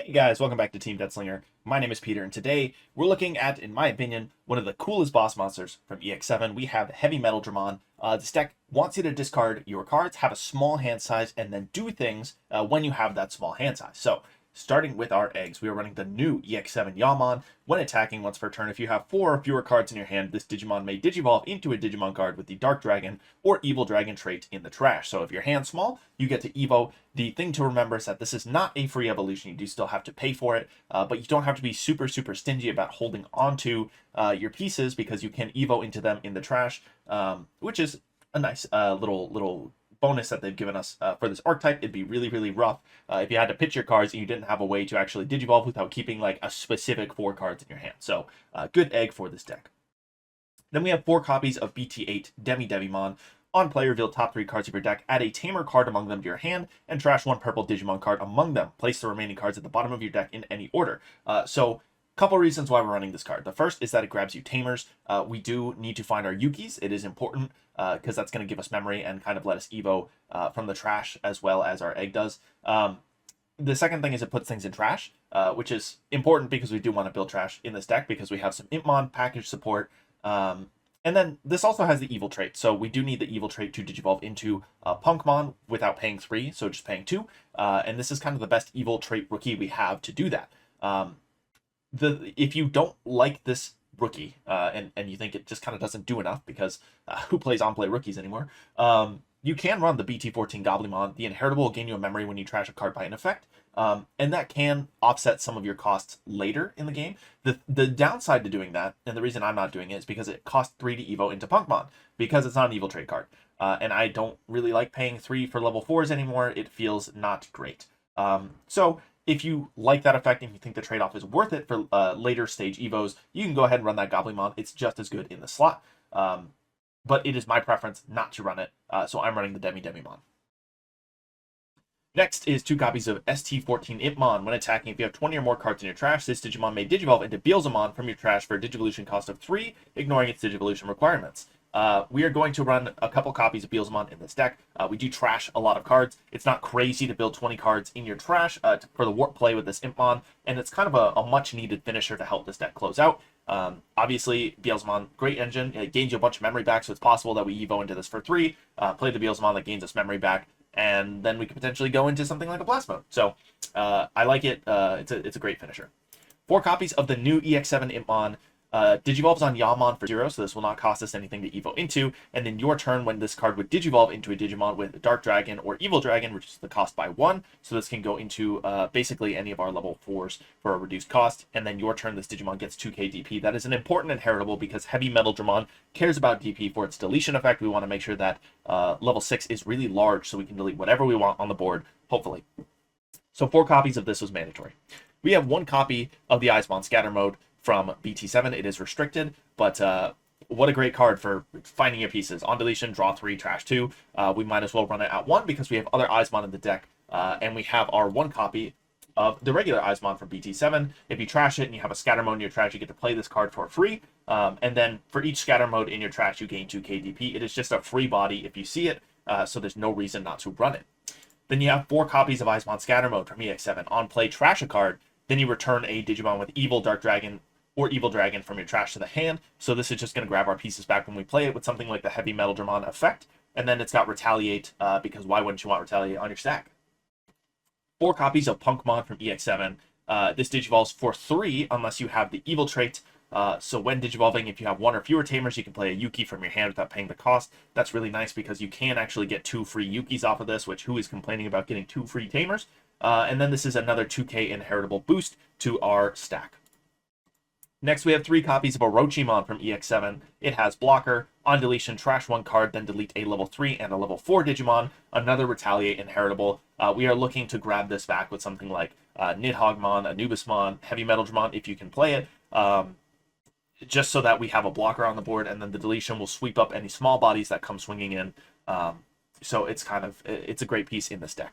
Hey guys, welcome back to Team Death Slinger. My name is Peter, and today we're looking at, in my opinion, one of the coolest boss monsters from EX7. We have HeavyMetaldramon. This deck wants you to discard your cards, have a small hand size, and then do things when you have that small hand size. So, starting with our eggs, we are running the new EX7 Yaamon. When attacking once per turn, if you have 4 or fewer cards in your hand, this Digimon may Digivolve into a Digimon card with the Dark Dragon or Evil Dragon trait in the trash. So if your hand's small, you get to Evo. The thing to remember is that this is not a free evolution. You do still have to pay for it, but you don't have to be super stingy about holding onto your pieces because you can Evo into them in the trash, which is a nice little bonus that they've given us for this archetype. It'd be really rough if you had to pitch your cards and you didn't have a way to actually Digivolve without keeping like a specific 4 cards in your hand. So good egg for this deck. Then we have 4 copies of BT8 DemiDevimon. On play, reveal top 3 cards of your deck, add a Tamer card among them to your hand, and trash 1 purple Digimon card among them. Place the remaining cards at the bottom of your deck in any order. Couple reasons why we're running this card. The first is that it grabs you Tamers. We do need to find our Yukis. It is important because that's going to give us memory and kind of let us Evo from the trash as well as our egg does. The second thing is it puts things in trash, which is important because we do want to build trash in this deck because we have some Impmon Package support. And then this also has the evil trait. So we do need the evil trait to Digivolve into Punkmon without paying 3, so just paying 2. And this is kind of the best evil trait rookie we have to do that. If you don't like this rookie and you think it just kind of doesn't do enough because who plays on-play rookies anymore, you can run the BT14 Gallantmon. The inheritable will gain you a memory when you trash a card by an effect, and that can offset some of your costs later in the game. The downside to doing that, and the reason I'm not doing it, is because it costs 3 to Evo into Punkmon, because it's not an evil trait card. And I don't really like paying 3 for level 4s anymore. It feels not great. So if you like that effect and you think the trade-off is worth it for later stage Evos, you can go ahead and run that Gallantmon. It's just as good in the slot. But it is my preference not to run it, so I'm running the DemiDevimon. Next is 2 copies of ST14 Impmon. When attacking, if you have 20 or more cards in your trash, this Digimon may Digivolve into Beelzemon from your trash for a Digivolution cost of 3, ignoring its Digivolution requirements. We are going to run a couple copies of Beelzemon in this deck. We do trash a lot of cards. It's not crazy to build 20 cards in your trash for the warp play with this Impmon, and it's kind of a much-needed finisher to help this deck close out. Obviously, Beelzemon, great engine. It gains you a bunch of memory back, so it's possible that we Evo into this for 3, play the Beelzemon that gains us memory back, and then we could potentially go into something like a Blast Mode. So I like it. It's a great finisher. 4 copies of the new EX7 Impmon. Digivolves on Yaamon for 0, so this will not cost us anything to Evo into, and then your turn when this card would Digivolve into a Digimon with Dark Dragon or Evil Dragon, which is the cost by 1, so this can go into basically any of our level 4s for a reduced cost, and then your turn this Digimon gets 2k DP. That is an important inheritable because HeavyMetaldramon cares about DP for its deletion effect. We want to make sure that level 6 is really large so we can delete whatever we want on the board, hopefully. So 4 copies of this was mandatory. We have 1 copy of the Eyesmon Scatter Mode from BT7. It is restricted, but what a great card for finding your pieces. On deletion, draw 3, trash 2. We might as well run it at 1 because we have other Eyesmon in the deck, and we have our 1 copy of the regular Eyesmon from BT7. If you trash it and you have a scatter mode in your trash, you get to play this card for free, and then for each scatter mode in your trash, you gain 2k DP. It is just a free body if you see it, so there's no reason not to run it. Then you have 4 copies of Eyesmon Scatter Mode from EX7. On play, trash a card, then you return a Digimon with Evil, Dark Dragon, or Evil Dragon from your trash to the hand. So this is just going to grab our pieces back when we play it with something like the HeavyMetaldramon effect. And then it's got Retaliate, because why wouldn't you want Retaliate on your stack? 4 copies of Punkmon from EX7. This Digivolves for 3 unless you have the Evil trait. So when Digivolving, if you have 1 or fewer Tamers, you can play a Yuuki from your hand without paying the cost. That's really nice because you can actually get 2 free Yukis off of this, which who is complaining about getting 2 free Tamers? And then this is another 2k inheritable boost to our stack. Next, we have 3 copies of Orochimon from EX7. It has Blocker. On deletion, trash 1 card, then delete a level 3 and a level 4 Digimon. Another Retaliate inheritable. We are looking to grab this back with something like Nidhoggmon, Anubismon, HeavyMetaldramon, if you can play it. Just so that we have a blocker on the board, and then the deletion will sweep up any small bodies that come swinging in. So it's a great piece in this deck.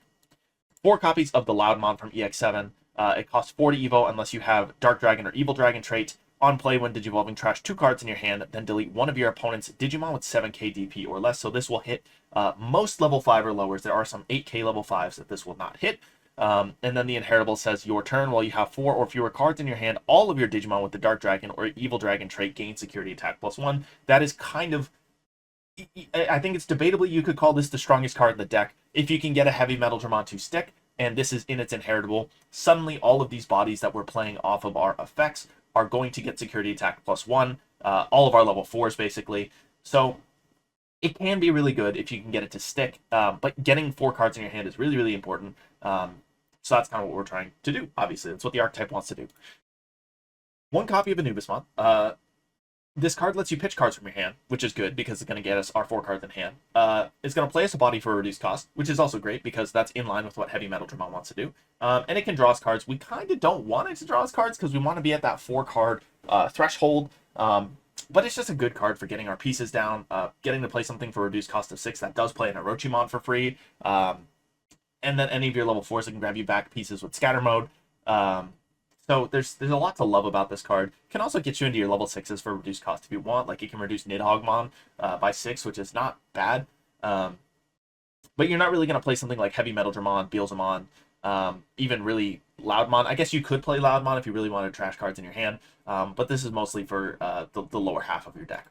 4 copies of the Loudmon from EX7. It costs 40 Evo unless you have Dark Dragon or Evil Dragon trait. On play, when Digivolving, trash 2 cards in your hand, then delete 1 of your opponent's Digimon with 7k DP or less. So this will hit most level 5 or lowers. There are some 8k level 5s that this will not hit. And then the inheritable says your turn. While you have 4 or fewer cards in your hand, all of your Digimon with the Dark Dragon or Evil Dragon trait gain security attack +1. That is kind of, I think it's debatably you could call this the strongest card in the deck. If you can get a HeavyMetaldramon to stick, and this is in its inheritable, suddenly all of these bodies that we're playing off of our effects are going to get security attack +1. All of our level 4s, basically. So it can be really good if you can get it to stick, but getting 4 cards in your hand is really, really important. So that's kind of what we're trying to do, obviously. That's what the archetype wants to do. 1 copy of Anubismon. This card lets you pitch cards from your hand, which is good because it's going to get us our 4 cards in hand. It's going to play us a body for a reduced cost, which is also great because that's in line with what HeavyMetaldramon wants to do. And it can draw us cards. We kind of don't want it to draw us cards because we want to be at that 4 card threshold. But it's just a good card for getting our pieces down, getting to play something for a reduced cost of 6 that does play an Orochimon for free. And then any of your level 4s that can grab you back pieces with scatter mode. So there's a lot to love about this card. It can also get you into your level 6s for reduced cost if you want. Like, it can reduce Nidhoggmon by 6, which is not bad. But you're not really going to play something like HeavyMetaldramon, Beelzemon, even really Loudmon. I guess you could play Loudmon if you really wanted trash cards in your hand. But this is mostly for the lower half of your deck.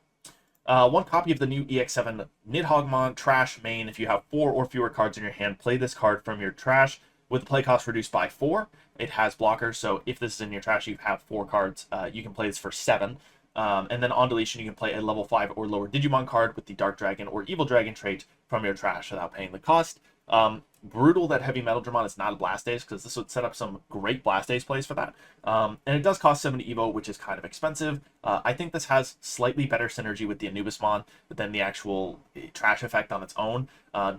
1 copy of the new EX7 Nidhoggmon trash main. If you have 4 or fewer cards in your hand, play this card from your trash with play cost reduced by 4. It has blockers, so if this is in your trash, you have 4 cards. You can play this for 7. And then on deletion, you can play a level 5 or lower Digimon card with the Dark Dragon or Evil Dragon trait from your trash without paying the cost. Brutal that HeavyMetaldramon is not a Blastase, because this would set up some great Blastase plays for that. And it does cost 7 Evo, which is kind of expensive. I think this has slightly better synergy with the Anubismon than the actual trash effect on its own.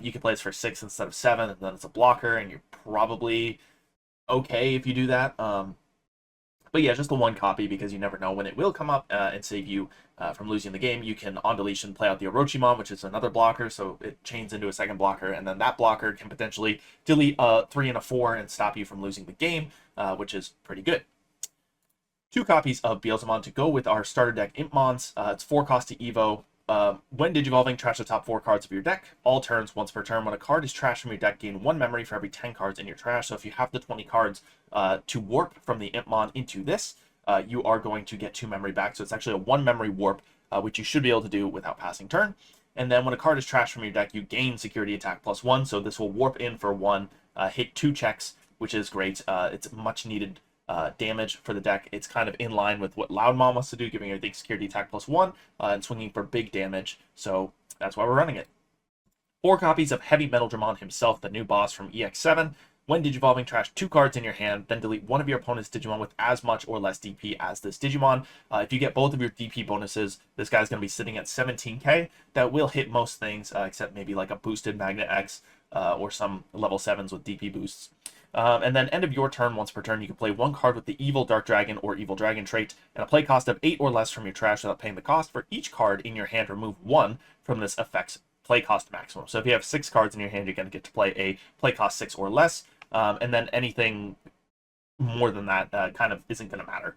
You can play this for 6 instead of 7, and then it's a blocker, and you're probably okay if you do that. But yeah, just the 1 copy because you never know when it will come up and save you from losing the game. You can, on deletion, play out the Orochimon, which is another blocker, so it chains into a second blocker, and then that blocker can potentially delete a 3 and a 4 and stop you from losing the game, which is pretty good. 2 copies of Beelzemon to go with our starter deck Impmons. It's 4 cost to Evo. When digivolving, trash the top 4 cards of your deck. All turns, once per turn. When a card is trashed from your deck, gain 1 memory for every 10 cards in your trash. So if you have the 20 cards to warp from the Impmon into this, you are going to get 2 memory back. So it's actually a 1 memory warp, which you should be able to do without passing turn. And then when a card is trashed from your deck, you gain security attack +1. So this will warp in for 1, hit 2 checks, which is great. It's much needed damage for the deck. It's kind of in line with what Loudmon wants to do, giving everything security attack +1 and swinging for big damage. So that's why we're running it. 4 copies of HeavyMetaldramon himself, the new boss from EX7. When digivolving, trash 2 cards in your hand, then delete one of your opponent's Digimon with as much or less DP as this Digimon. If you get both of your DP bonuses, this guy's going to be sitting at 17k. That will hit most things, except maybe like a boosted Magnet X or some level 7s with DP boosts. And then end of your turn, once per turn, you can play 1 card with the Evil Dark Dragon or Evil Dragon trait and a play cost of 8 or less from your trash without paying the cost. For each card in your hand, remove 1 from this effect's play cost maximum. So if you have 6 cards in your hand, you're going to get to play a play cost 6 or less. And then anything more than that kind of isn't going to matter.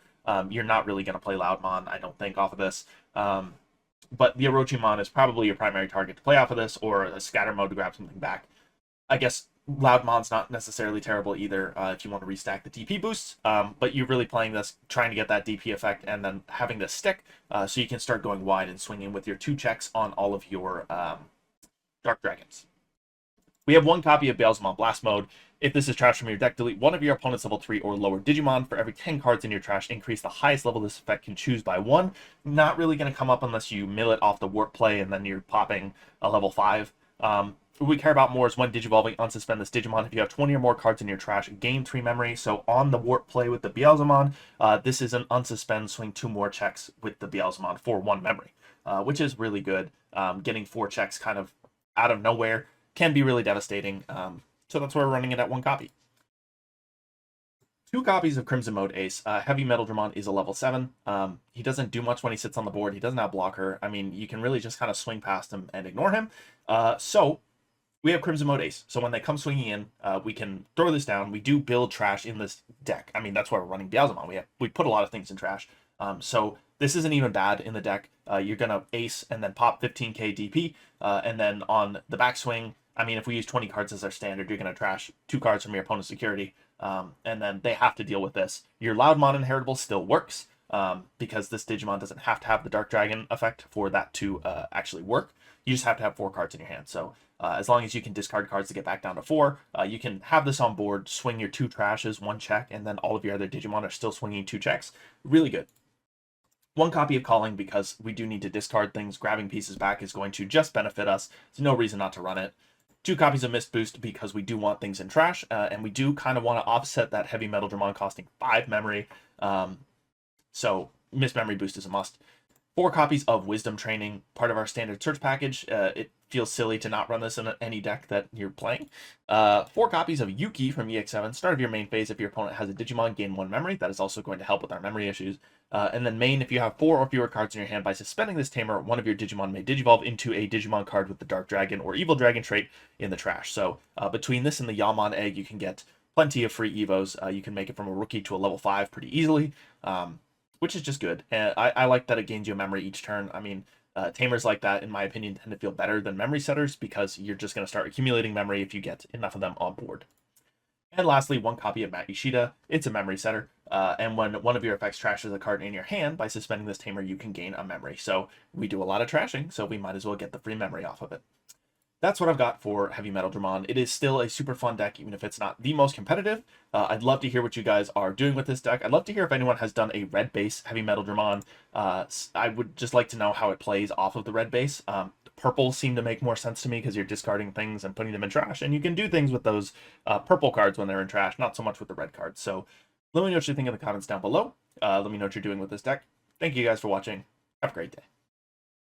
You're not really going to play Loudmon, I don't think, off of this. But the Orochimon is probably your primary target to play off of this, or a scatter mode to grab something back. I guess Loudmon's not necessarily terrible either if you want to restack the DP boosts, but you're really playing this, trying to get that DP effect, and then having this stick so you can start going wide and swinging with your 2 checks on all of your Dark Dragons. We have 1 copy of Beelzemon Blast Mode. If this is trash from your deck, delete one of your opponent's level 3 or lower Digimon. For every 10 cards in your trash, increase the highest level this effect can choose by 1. Not really going to come up unless you mill it off the warp play and then you're popping a level 5. What we care about more is when digivolving, unsuspend this Digimon. If you have 20 or more cards in your trash, gain 3 memory. So on the warp play with the Beelzemon, this is an unsuspend, swing 2 more checks with the Beelzemon for 1 memory, which is really good. Getting 4 checks kind of out of nowhere can be really devastating. So that's why we're running it at 1 copy. 2 copies of Crimson Mode Ace. HeavyMetaldramon is a level 7. He doesn't do much when he sits on the board. He doesn't have blocker. I mean, you can really just kind of swing past him and ignore him. So we have Crimson Mode Ace. So when they come swinging in, we can throw this down. We do build trash in this deck. I mean, that's why we're running Beelzemon. We put a lot of things in trash. So this isn't even bad in the deck. You're going to ace and then pop 15k DP. And then on the backswing, I mean, if we use 20 cards as our standard, you're going to trash 2 cards from your opponent's security, and then they have to deal with this. Your Loudmon Inheritable still works, because this Digimon doesn't have to have the Dark Dragon effect for that to actually work. You just have to have 4 cards in your hand. So as long as you can discard cards to get back down to 4, you can have this on board, swing your 2 trashes, 1 check, and then all of your other Digimon are still swinging 2 checks. Really good. 1 copy of Calling, because we do need to discard things. Grabbing pieces back is going to just benefit us. There's no reason not to run it. 2 copies of Mist Boost, because we do want things in trash, and we do kind of want to offset that HeavyMetaldramon costing 5 memory. So Mist Memory Boost is a must. 4 copies of Wisdom Training, part of our standard search package. It feels silly to not run this in any deck that you're playing. 4 copies of Yuuki from EX7, start of your main phase. If your opponent has a Digimon, gain 1 memory. That is also going to help with our memory issues. And then main, if you have 4 or fewer cards in your hand, by suspending this Tamer, one of your Digimon may Digivolve into a Digimon card with the Dark Dragon or Evil Dragon trait in the trash. So between this and the Yaamon egg, you can get plenty of free Evos. You can make it from a rookie to a level 5 pretty easily, which is just good. And I like that it gains you a memory each turn. I mean, Tamers like that, in my opinion, tend to feel better than memory setters, because you're just going to start accumulating memory if you get enough of them on board. And lastly, 1 copy of Matt Yoshida. It's a memory setter, and when one of your effects trashes a card in your hand, by suspending this Tamer, you can gain a memory. So we do a lot of trashing, so we might as well get the free memory off of it. That's what I've got for HeavyMetaldramon. It is still a super fun deck, even if it's not the most competitive. I'd love to hear what you guys are doing with this deck. I'd love to hear if anyone has done a red base HeavyMetaldramon. I would just like to know how it plays off of the red base. Purple seem to make more sense to me, because you're discarding things and putting them in trash, and you can do things with those purple cards when they're in trash, not so much with the red cards. So let me know what you think in the comments down below. Let me know what you're doing with this deck. Thank you guys for watching. Have a great day.